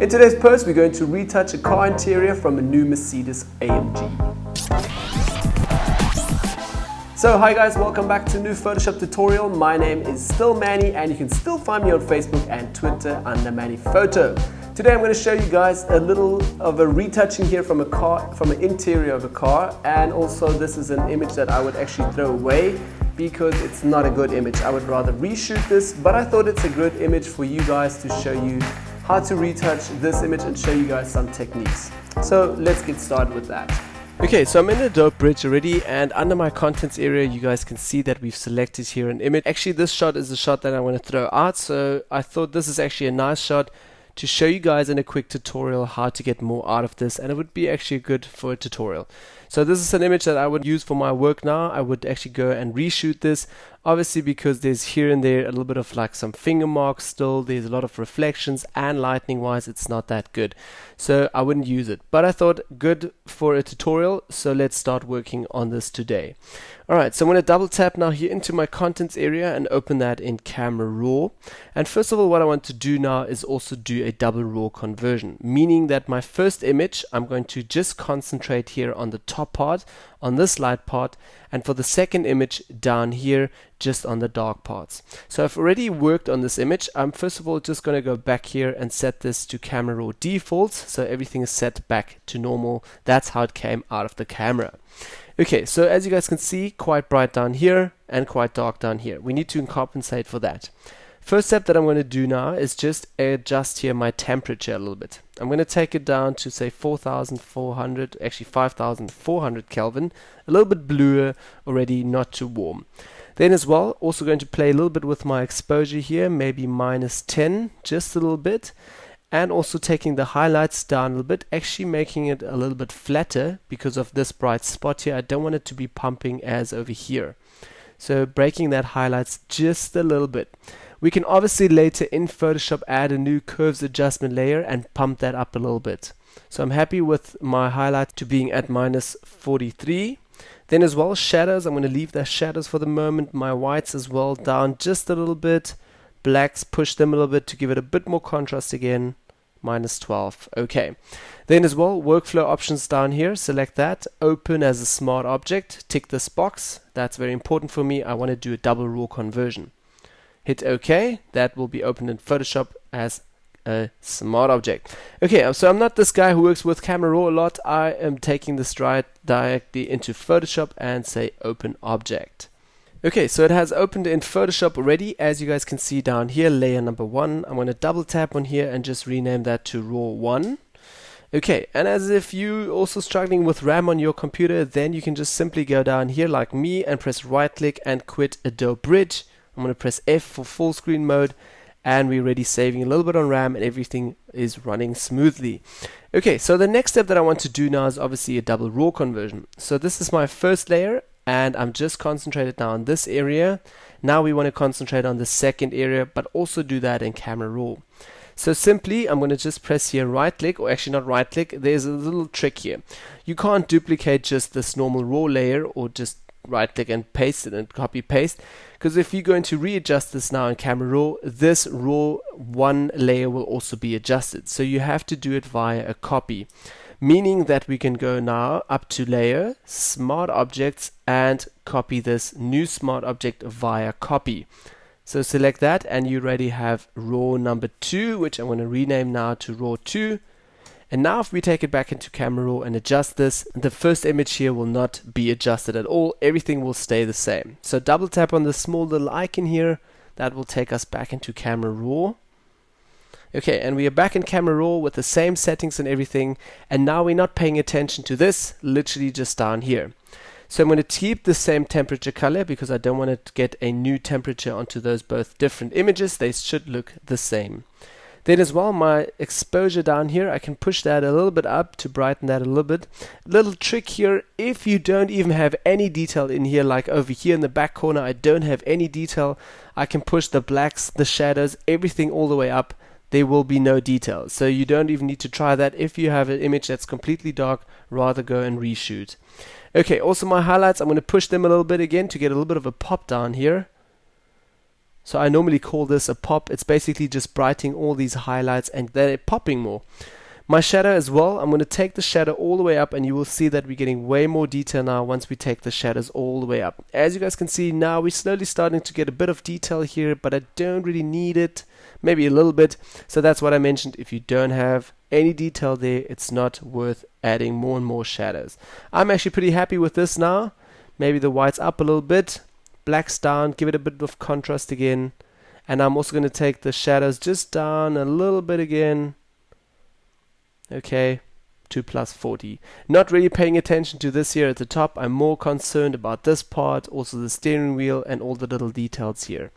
In today's post, we're going to retouch a car interior from a new Mercedes AMG. So hi guys, welcome back to a new Photoshop tutorial. My name is still Manny and you can still find me on Facebook and Twitter under Manni Photo. Today I'm going to show you guys a little of a retouching here from an interior of a car, and also this is an image that I would actually throw away because it's not a good image. I would rather reshoot this, but I thought it's a good image for you guys to show you how to retouch this image and show you guys some techniques. So let's get started with that. Okay, so I'm in Adobe Bridge already, and under my contents area you guys can see that we've selected here an image. Actually this shot is the shot that I want to throw out, so I thought this is actually a nice shot to show you guys in a quick tutorial how to get more out of this, and it would be actually good for a tutorial. So this is an image that I would use for my work now. I would actually go and reshoot this, obviously because there's here and there a little bit of like some finger marks still, there's a lot of reflections, and lighting wise it's not that good, so I wouldn't use it, but I thought good for a tutorial, so let's start working on this today. Alright, so I'm going to double tap now here into my contents area and open that in Camera Raw. And first of all, what I want to do now is also do a double raw conversion, meaning that my first image I'm going to just concentrate here on the top part, on this light part, and for the second image down here just on the dark parts. So I've already worked on this image. I'm first of all just going to go back here and set this to Camera Raw defaults, so everything is set back to normal. That's how it came out of the camera. Okay, so as you guys can see, quite bright down here and quite dark down here. We need to compensate for that. First step that I'm going to do now is just adjust here my temperature a little bit. I'm going to take it down to say 4,400, actually 5,400 Kelvin, a little bit bluer already, not too warm. Then as well, also going to play a little bit with my exposure here, maybe -10, just a little bit. And also taking the highlights down a little bit, actually making it a little bit flatter because of this bright spot here. I don't want it to be pumping as over here. So breaking that highlights just a little bit. We can obviously later in Photoshop add a new curves adjustment layer and pump that up a little bit. So I'm happy with my highlight to being at -43. Then as well, shadows, I'm going to leave the shadows for the moment. My whites as well down just a little bit. Blacks, push them a little bit to give it a bit more contrast again. -12. Okay. Then as well, workflow options down here, select that, open as a smart object, tick this box. That's very important for me. I want to do a double raw conversion. Hit OK. That will be opened in Photoshop as a smart object. Okay, so I'm not this guy who works with Camera Raw a lot. I am taking this directly into Photoshop and say open object. Okay, so it has opened in Photoshop already, as you guys can see down here, layer number 1. I'm going to double tap on here and just rename that to Raw 1. Okay, and as if you also struggling with RAM on your computer, then you can just simply go down here like me and press right click and quit Adobe Bridge. I'm going to press F for full screen mode, and we're already saving a little bit on RAM and everything is running smoothly. Okay, so the next step that I want to do now is obviously a double raw conversion. So this is my first layer, and I'm just concentrated now on this area. Now we want to concentrate on the second area, but also do that in Camera Raw. So simply I'm going to just press here right click, or actually not right click, there's a little trick here. You can't duplicate just this normal raw layer or just right click and paste it and copy paste, because if you're going to readjust this now in Camera Raw, this raw 1 layer will also be adjusted. So you have to do it via a copy. Meaning that we can go now up to layer, smart objects, and copy this new smart object via copy. So select that and you already have raw number 2, which I'm going to rename now to raw 2. And now if we take it back into Camera Raw and adjust this, the first image here will not be adjusted at all. Everything will stay the same. So double tap on the small little icon here. That will take us back into Camera Raw. Okay, and we are back in Camera Raw with the same settings and everything, and now we're not paying attention to this, literally just down here. So I'm going to keep the same temperature color because I don't want to get a new temperature onto those both different images. They should look the same. Then as well, my exposure down here, I can push that a little bit up to brighten that a little bit. Little trick here, if you don't even have any detail in here, like over here in the back corner, I don't have any detail, I can push the blacks, the shadows, everything all the way up. There will be no detail, so you don't even need to try that. If you have an image that's completely dark, rather go and reshoot. Okay, also my highlights, I'm going to push them a little bit again to get a little bit of a pop down here. So I normally call this a pop. It's basically just brightening all these highlights and they're popping more. My shadow as well, I'm going to take the shadow all the way up, and you will see that we're getting way more detail now once we take the shadows all the way up. As you guys can see now, we're slowly starting to get a bit of detail here, but I don't really need it, maybe a little bit. So that's what I mentioned. If you don't have any detail there, it's not worth adding more and more shadows. I'm actually pretty happy with this now. Maybe the white's up a little bit, black's down, give it a bit of contrast again. And I'm also going to take the shadows just down a little bit again. Okay, 2 plus 40. Not really paying attention to this here at the top. I'm more concerned about this part, also the steering wheel and all the little details here.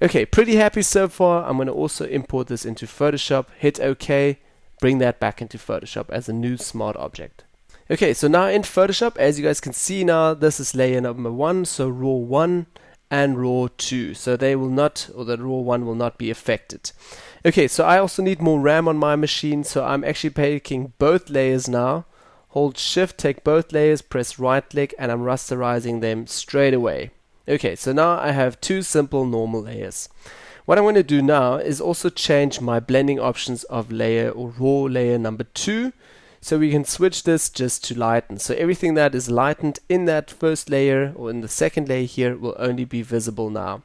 Okay, pretty happy so far. I'm going to also import this into Photoshop, hit OK, bring that back into Photoshop as a new smart object. Okay, so now in Photoshop, as you guys can see now, this is layer number 1, so raw 1 and raw 2. So they will not, or the raw 1 will not be affected. Okay, so I also need more RAM on my machine, so I'm actually taking both layers now. Hold shift, take both layers, press right click, and I'm rasterizing them straight away. Okay, so now I have 2 simple normal layers. What I'm going to do now is also change my blending options of layer or raw layer number 2. So we can switch this just to lighten. So everything that is lightened in that first layer or in the second layer here will only be visible now.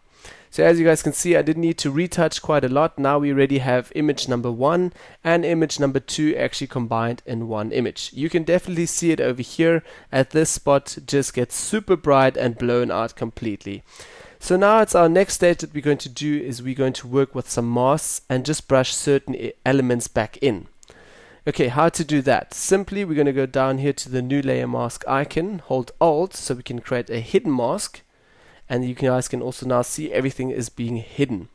So as you guys can see, I did need to retouch quite a lot. Now we already have image number 1 and image number 2 actually combined in one image. You can definitely see it over here at this spot, just gets super bright and blown out completely. So now it's our next stage that we're going to do is we're going to work with some masks and just brush certain elements back in. Okay, how to do that? Simply we're going to go down here to the new layer mask icon, hold Alt so we can create a hidden mask. And you guys can also now see everything is being hidden.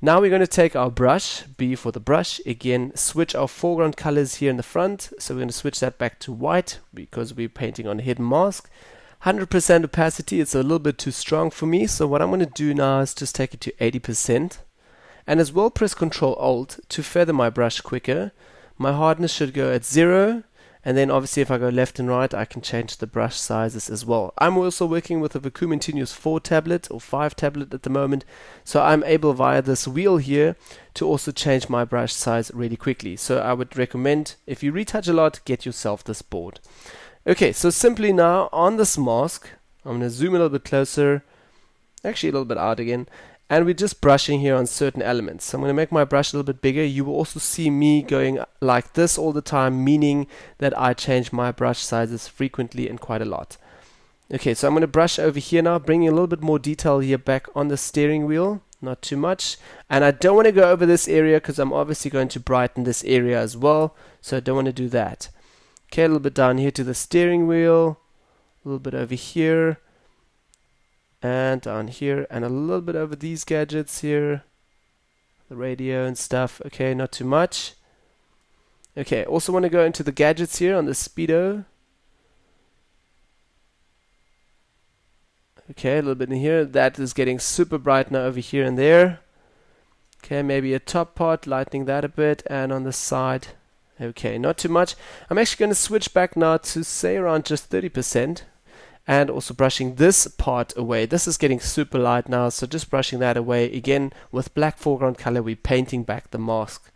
Now we're going to take our brush, B for the brush, again switch our foreground colors here in the front. So we're going to switch that back to white because we're painting on a hidden mask. 100% opacity, it's a little bit too strong for me. So what I'm going to do now is just take it to 80%. And as well press Ctrl Alt to feather my brush quicker. My hardness should go at 0. And then obviously if I go left and right, I can change the brush sizes as well. I'm also working with a Vacuum Continuous 4 tablet or 5 tablet at the moment. So I'm able via this wheel here to also change my brush size really quickly. So I would recommend, if you retouch a lot, get yourself this board. Okay, so simply now on this mask, I'm going to zoom a little bit closer, actually a little bit out again. And we're just brushing here on certain elements. So I'm going to make my brush a little bit bigger. You will also see me going like this all the time, meaning that I change my brush sizes frequently and quite a lot. Okay, so I'm going to brush over here now, bringing a little bit more detail here back on the steering wheel. Not too much. And I don't want to go over this area because I'm obviously going to brighten this area as well. So I don't want to do that. Okay, a little bit down here to the steering wheel. A little bit over here. And down here, and a little bit over these gadgets here, the radio and stuff. Okay, not too much. Okay, also want to go into the gadgets here on the speedo. Okay, a little bit in here. That is getting super bright now over here and there. Okay, maybe a top part, lightening that a bit, and on the side. Okay, not too much. I'm actually going to switch back now to say around just 30%. And also brushing this part away. This is getting super light now, so just brushing that away. Again, with black foreground color, we're painting back the mask.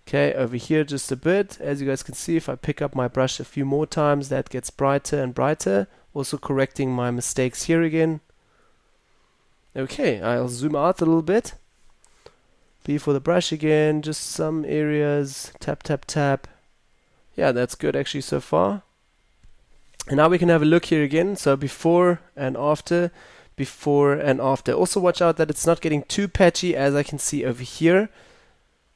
Okay, over here just a bit. As you guys can see, if I pick up my brush a few more times, that gets brighter and brighter. Also correcting my mistakes here again. Okay, I'll zoom out a little bit. B for the brush again, just some areas. Tap, tap, tap. Yeah, that's good actually so far. And now we can have a look here again. So before and after, before and after. Also watch out that it's not getting too patchy, as I can see over here.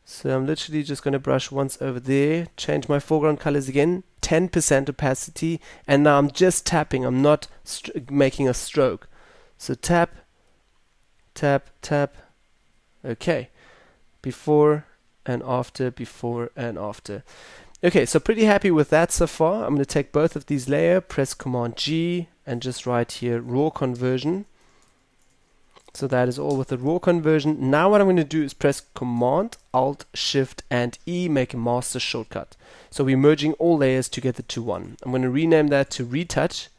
So I'm literally just going to brush once over there, change my foreground colors again, 10% opacity, and now I'm just tapping. I'm not making a stroke. So tap, tap, tap. Okay. Before and after, before and after. Okay, so pretty happy with that so far. I'm going to take both of these layers, press Command G, and just write here raw conversion. So that is all with the raw conversion. Now what I'm going to do is press Command, Alt, Shift, and E, make a master shortcut. So we're merging all layers together to one. I'm going to rename that to retouch.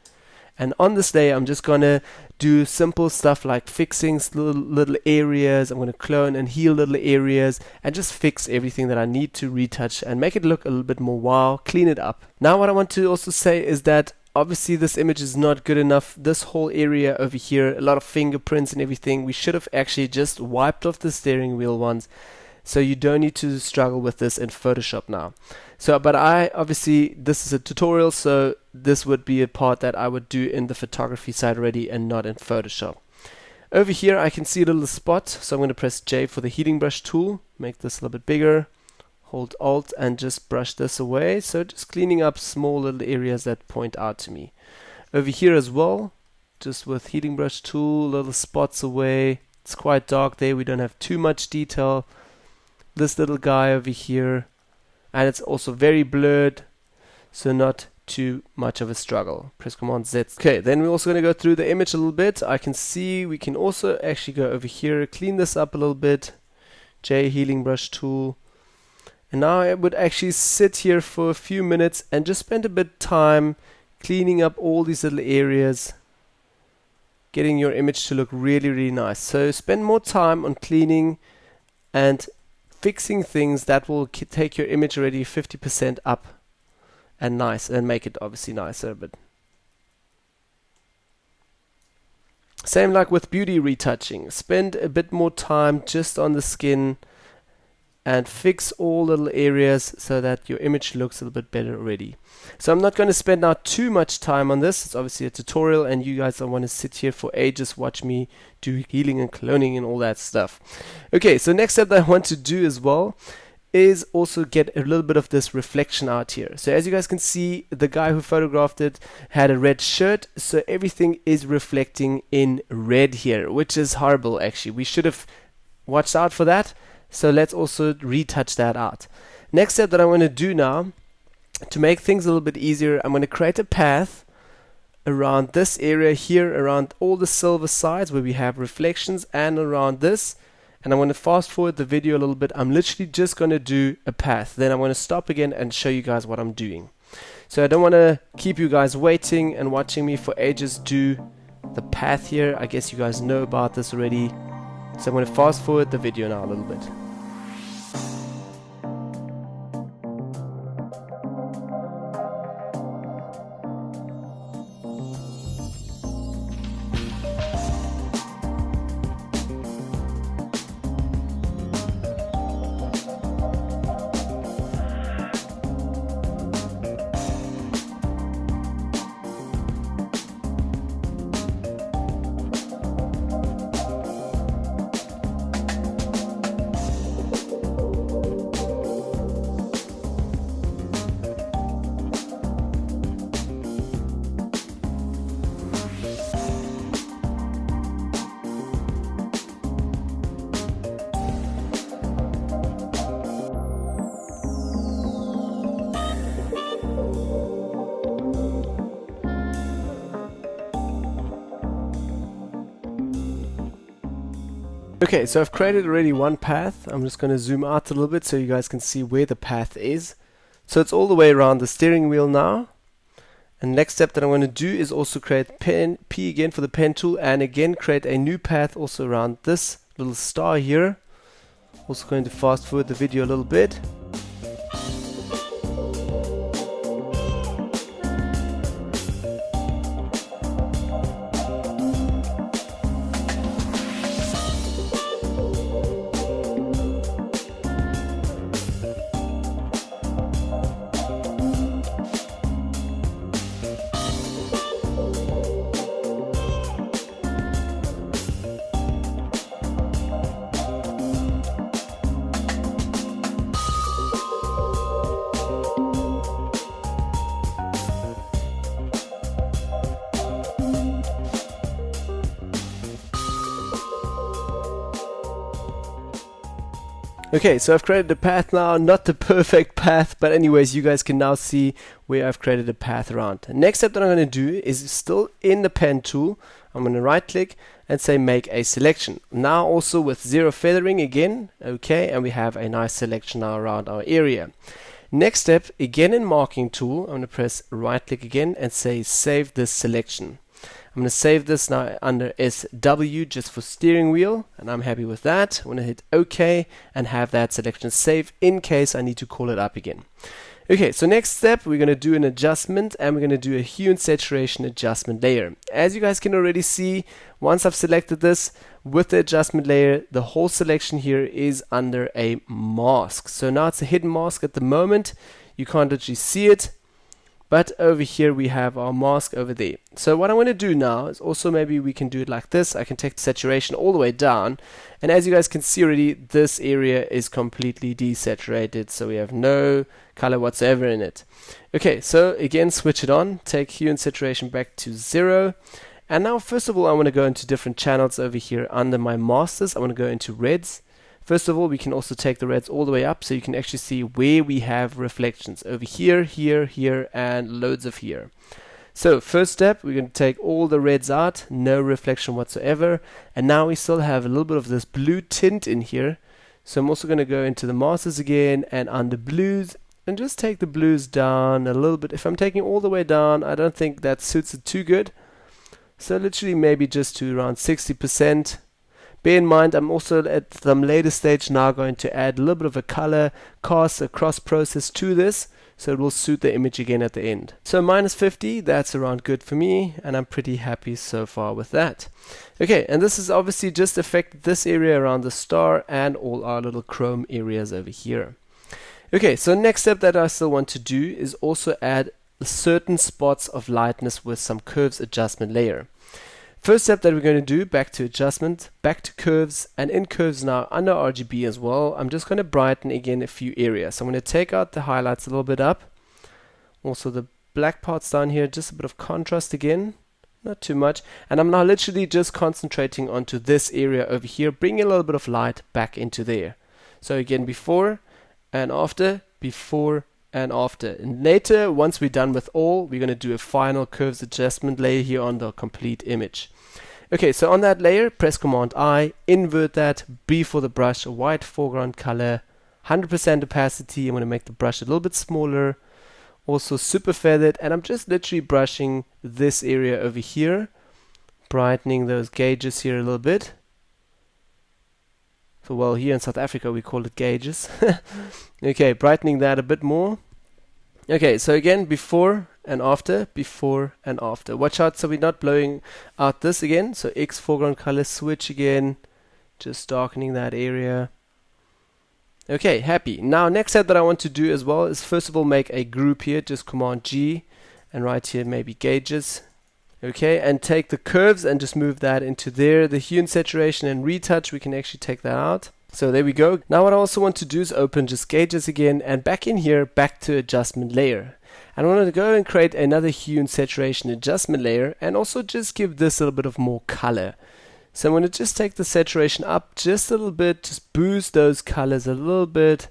And on this day, I'm just gonna do simple stuff like fixing little areas. I'm gonna clone and heal little areas and just fix everything that I need to retouch and make it look a little bit more wow, clean it up. Now what I want to also say is that obviously this image is not good enough. This whole area over here, a lot of fingerprints and everything, we should have actually just wiped off the steering wheel ones. So you don't need to struggle with this in Photoshop now. So, but obviously this is a tutorial, so this would be a part that I would do in the photography side already and not in Photoshop. Over here I can see a little spot, so I'm going to press J for the healing brush tool, make this a little bit bigger, hold Alt and just brush this away. So just cleaning up small little areas that point out to me. Over here as well, just with healing brush tool, little spots away. It's quite dark there, we don't have too much detail. This little guy over here, and it's also very blurred, so not too much of a struggle. Press Command Z. Okay, then we're also going to go through the image a little bit. I can see we can also actually go over here, clean this up a little bit. J healing brush tool. And now I would actually sit here for a few minutes and just spend a bit of time cleaning up all these little areas, getting your image to look really, really nice. So spend more time on cleaning and fixing things that will take your image already 50% up and nice and make it obviously nicer. But same like with beauty retouching, spend a bit more time just on the skin and fix all little areas so that your image looks a little bit better already. So I'm not going to spend now too much time on this. It's obviously a tutorial and you guys don't want to sit here for ages, watch me do healing and cloning and all that stuff. Okay, so next step that I want to do as well is also get a little bit of this reflection out here. So as you guys can see, the guy who photographed it had a red shirt, so everything is reflecting in red here, which is horrible actually. We should have watched out for that. So let's also retouch that out. Next step that I want to do now, to make things a little bit easier, I'm going to create a path around this area here, around all the silver sides where we have reflections, and around this. And I'm going to fast forward the video a little bit. I'm literally just going to do a path. Then I'm going to stop again and show you guys what I'm doing. So I don't want to keep you guys waiting and watching me for ages do the path here. I guess you guys know about this already. So I'm going to fast forward the video now a little bit. Okay, so I've created already one path. I'm just going to zoom out a little bit so you guys can see where the path is. So it's all the way around the steering wheel now. And next step that I'm going to do is also create P again for the pen tool, and again create a new path also around this little star here. Also going to fast forward the video a little bit. Okay, so I've created a path now, not the perfect path, but anyways, you guys can now see where I've created a path around. Next step that I'm going to do is still in the pen tool. I'm going to right click and say make a selection. Now also with zero feathering again, okay, and we have a nice selection now around our area. Next step, again in marking tool, I'm going to press right click again and say save this selection. I'm going to save this now under SW just for steering wheel, and I'm happy with that. I'm going to hit OK and have that selection save in case I need to call it up again. Okay, so next step, we're going to do an adjustment, and we're going to do a hue and saturation adjustment layer. As you guys can already see, once I've selected this with the adjustment layer, the whole selection here is under a mask. So now it's a hidden mask at the moment. You can't actually see it, but over here we have our mask over there. So what I'm going to do now is also, maybe we can do it like this. I can take the saturation all the way down, and as you guys can see already, this area is completely desaturated, so we have no color whatsoever in it. Okay, so again, switch it on, take hue and saturation back to 0, and now first of all I want to go into different channels over here under my masters. I want to go into reds. First of all, we can also take the reds all the way up, so you can actually see where we have reflections over here, here, here, and loads of here. So first step, we're going to take all the reds out, no reflection whatsoever, and now we still have a little bit of this blue tint in here. So I'm also going to go into the masters again and under blues, and just take the blues down a little bit. If I'm taking all the way down, I don't think that suits it too good. So literally maybe just to around 60%. Bear in mind, I'm also at some later stage now going to add a little bit of a color cast, a cross process to this, so it will suit the image again at the end. So -50, that's around good for me, and I'm pretty happy so far with that. Okay, and this is obviously just affected this area around the star and all our little chrome areas over here. Okay, so next step that I still want to do is also add certain spots of lightness with some curves adjustment layer. First step that we're going to do, back to adjustment, back to curves, and in curves now under RGB as well, I'm just going to brighten again a few areas. So I'm going to take out the highlights a little bit up, also the black parts down here, just a bit of contrast again, not too much, and I'm now literally just concentrating onto this area over here, bringing a little bit of light back into there. So again, before and after, before and after. And later, once we're done with all, we're going to do a final curves adjustment layer here on the complete image. Okay, so on that layer, press Command I, invert that, B for the brush, a white foreground color, 100% opacity. I'm going to make the brush a little bit smaller, also super feathered, and I'm just literally brushing this area over here, brightening those gauges here a little bit. So well, here in South Africa we call it gauges. Okay, brightening that a bit more. Okay, so again, before and after, before and after. Watch out so we're not blowing out this again. So X foreground color switch again, just darkening that area. Okay, happy. Now next step that I want to do as well is first of all make a group here, just Command G, and right here maybe gauges. Okay, and take the curves and just move that into there. The hue and saturation and retouch, we can actually take that out. So there we go. Now what I also want to do is open just gauges again, and back in here, back to adjustment layer. And I want to go and create another hue and saturation adjustment layer, and also just give this a little bit of more color. So I'm going to just take the saturation up just a little bit, just boost those colors a little bit.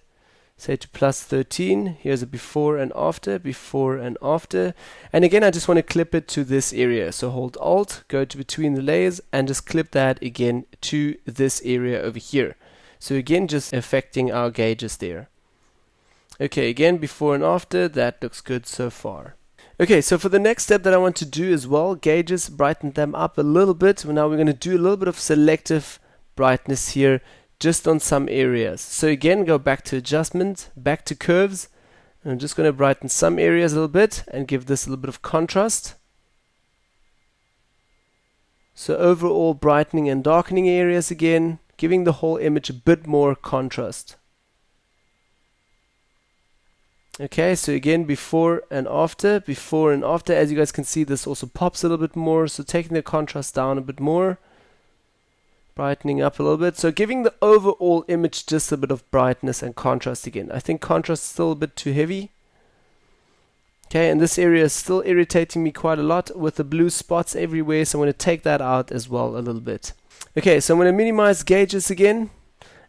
Say to +13, here's a before and after, before and after. And again, I just want to clip it to this area. So hold Alt, go to between the layers, and just clip that again to this area over here. So again, just affecting our gauges there. Okay, again, before and after, that looks good so far. Okay, so for the next step that I want to do as well, gauges, brighten them up a little bit. Now we're going to do a little bit of selective brightness here, just on some areas. So again, go back to adjustment, back to curves. And I'm just going to brighten some areas a little bit and give this a little bit of contrast. So overall brightening and darkening areas again, giving the whole image a bit more contrast. Okay, so again, before and after, before and after. As you guys can see, this also pops a little bit more. So taking the contrast down a bit more. Brightening up a little bit, so giving the overall image just a bit of brightness and contrast again. I think contrast is still a bit too heavy. Okay, and this area is still irritating me quite a lot with the blue spots everywhere, so I'm going to take that out as well a little bit. Okay, so I'm going to minimize gauges again,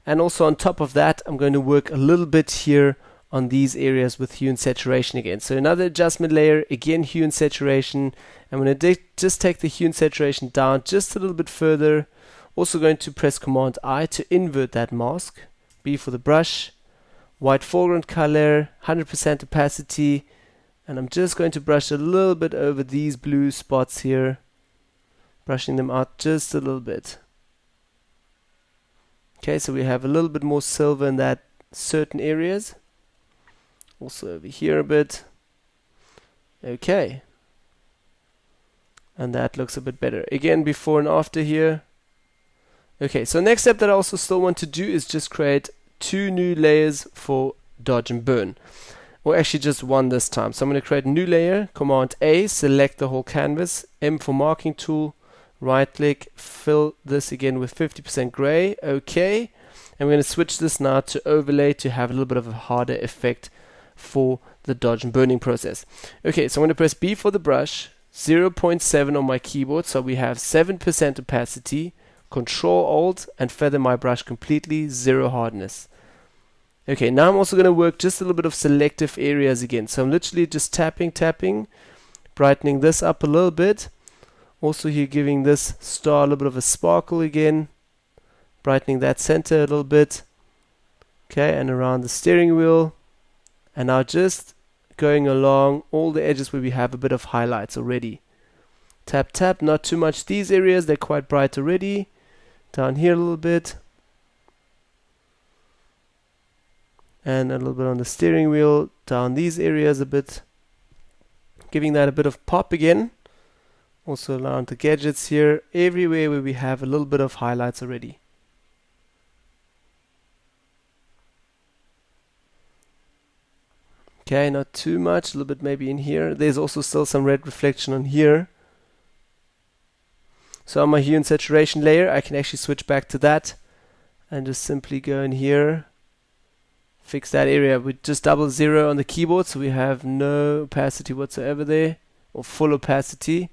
and also on top of that, I'm going to work a little bit here on these areas with hue and saturation again. So another adjustment layer, again hue and saturation. I'm going to just take the hue and saturation down just a little bit further. Also going to press Command I to invert that mask. B for the brush, white foreground color, 100% opacity, and I'm just going to brush a little bit over these blue spots here. brushing them out just a little bit. Okay, so we have a little bit more silver in that certain areas. Also over here a bit. Okay. And that looks a bit better. Again, before and after here. Okay, so next step that I also still want to do is just create 2 new layers for dodge and burn. Or actually just one this time. So I'm going to create a new layer, Command A, select the whole canvas, M for marking tool, right click, fill this again with 50% gray, okay. And we're going to switch this now to overlay to have a little bit of a harder effect for the dodge and burning process. Okay, so I'm going to press B for the brush, 0.7 on my keyboard, so we have 7% opacity, Control Alt and feather my brush completely, 0 hardness. Okay, now I'm also going to work just a little bit of selective areas again. So I'm literally just tapping, brightening this up a little bit. Also here giving this star a little bit of a sparkle again, brightening that center a little bit. Okay, and around the steering wheel. And now just going along all the edges where we have a bit of highlights already. Tap, not too much these areas, they're quite bright already. Down here a little bit. And a little bit on the steering wheel, down these areas a bit, giving that a bit of pop again. Also around the gadgets here, everywhere where we have a little bit of highlights already. Okay, not too much, a little bit maybe in here. There's also still some red reflection on here. So on my hue and saturation layer, I can actually switch back to that and just simply go in here. Fix that area with just 00 on the keyboard, so we have no opacity whatsoever there, or full opacity.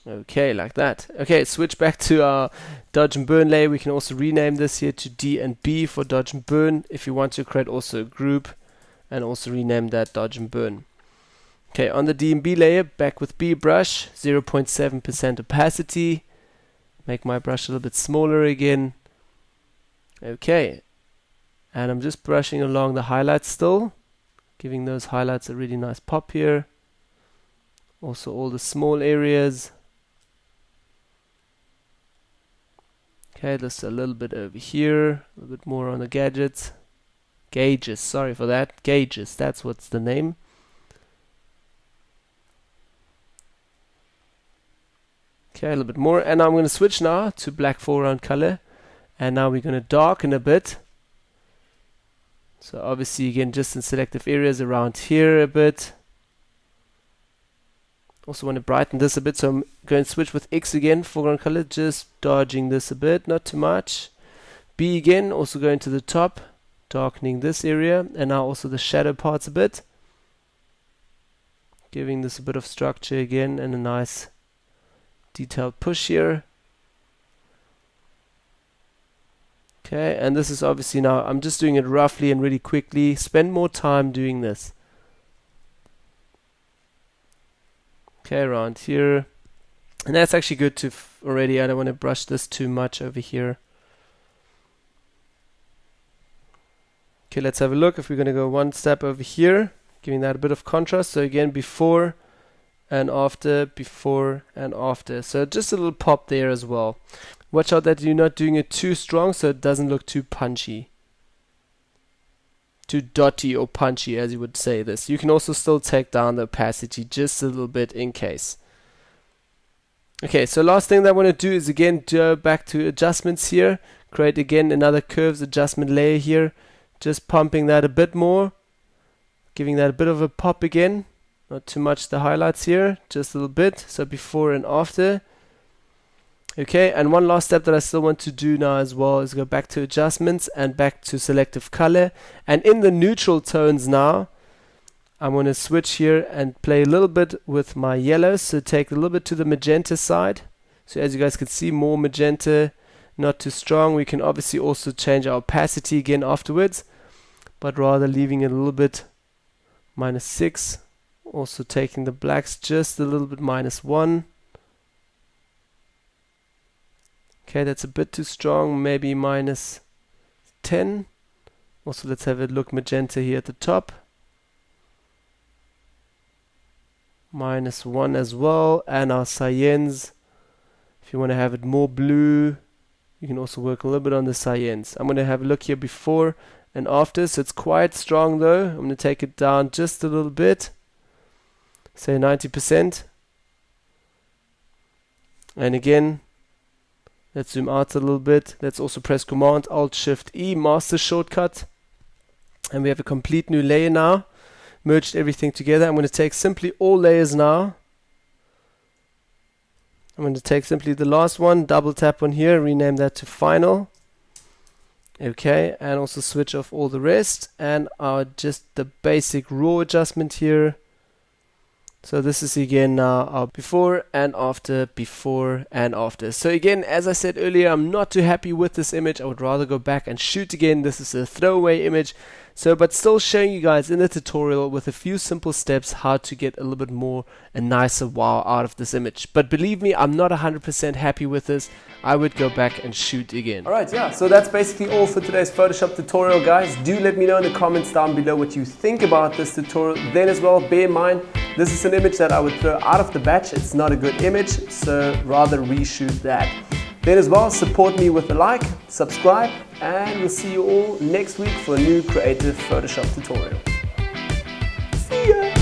Okay, like that. Okay, switch back to our dodge and burn layer. We can also rename this here to D and B for dodge and burn if you want to create also a group and also rename that dodge and burn. Okay, on the D and B layer, back with B brush, 0.7% opacity. Make my brush a little bit smaller again. Okay. And I'm just brushing along the highlights still, giving those highlights a really nice pop here. Also all the small areas. Okay, just a little bit over here, a little bit more on the gadgets. Gauges, sorry for that. Gauges, that's what's the name. Okay, a little bit more, and I'm going to switch now to black foreground color, and now we're going to darken a bit. So obviously again just in selective areas around here a bit. Also want to brighten this a bit, so I'm going to switch with X again, foreground color, just dodging this a bit, not too much. B again, also going to the top, darkening this area, and now also the shadow parts a bit. Giving this a bit of structure again and a nice detailed push here. Okay, and this is obviously now, I'm just doing it roughly and really quickly. Spend more time doing this. Okay, around here. And that's actually good to already, I don't want to brush this too much over here. Okay, let's have a look if we're going to go one step over here, giving that a bit of contrast. So again, before and after, before and after. So just a little pop there as well. Watch out that you're not doing it too strong so it doesn't look too punchy. Too dotty or punchy, as you would say this. You can also still take down the opacity just a little bit in case. Okay, so last thing that I want to do is again go back to adjustments here. Create again another curves adjustment layer here. Just pumping that a bit more. Giving that a bit of a pop again. Not too much the highlights here, just a little bit. So before and after. Okay, and one last step that I still want to do now as well is go back to adjustments and back to selective color. And in the neutral tones now, I'm going to switch here and play a little bit with my yellows. So take a little bit to the magenta side. So as you guys can see, more magenta, not too strong. We can obviously also change our opacity again afterwards, but rather leaving it a little bit -6. Also taking the blacks just a little bit -1. Okay, that's a bit too strong, maybe -10. Also let's have a look magenta here at the top. -1 as well, and our cyans, if you want to have it more blue, you can also work a little bit on the cyans. I'm going to have a look here before and after, so it's quite strong though. I'm going to take it down just a little bit, say 90%. And again, let's zoom out a little bit. Let's also press Command Alt Shift E, master shortcut. And we have a complete new layer now. Merged everything together. I'm going to take simply all layers now. I'm going to take simply the last one, double tap on here, rename that to final. Okay, and also switch off all the rest. And just the basic raw adjustment here. So this is again now our before and after, before and after. So again, as I said earlier, I'm not too happy with this image. I would rather go back and shoot again. This is a throwaway image. So, but still showing you guys in the tutorial with a few simple steps how to get a little bit more and nicer wow out of this image. But believe me, I'm not 100% happy with this. I would go back and shoot again. Alright, yeah, so that's basically all for today's Photoshop tutorial, guys. Do let me know in the comments down below what you think about this tutorial. Then as well, bear in mind, this is an image that I would throw out of the batch. It's not a good image, so rather reshoot that. Then as well, support me with a like, subscribe, and we'll see you all next week for a new creative Photoshop tutorial. See ya!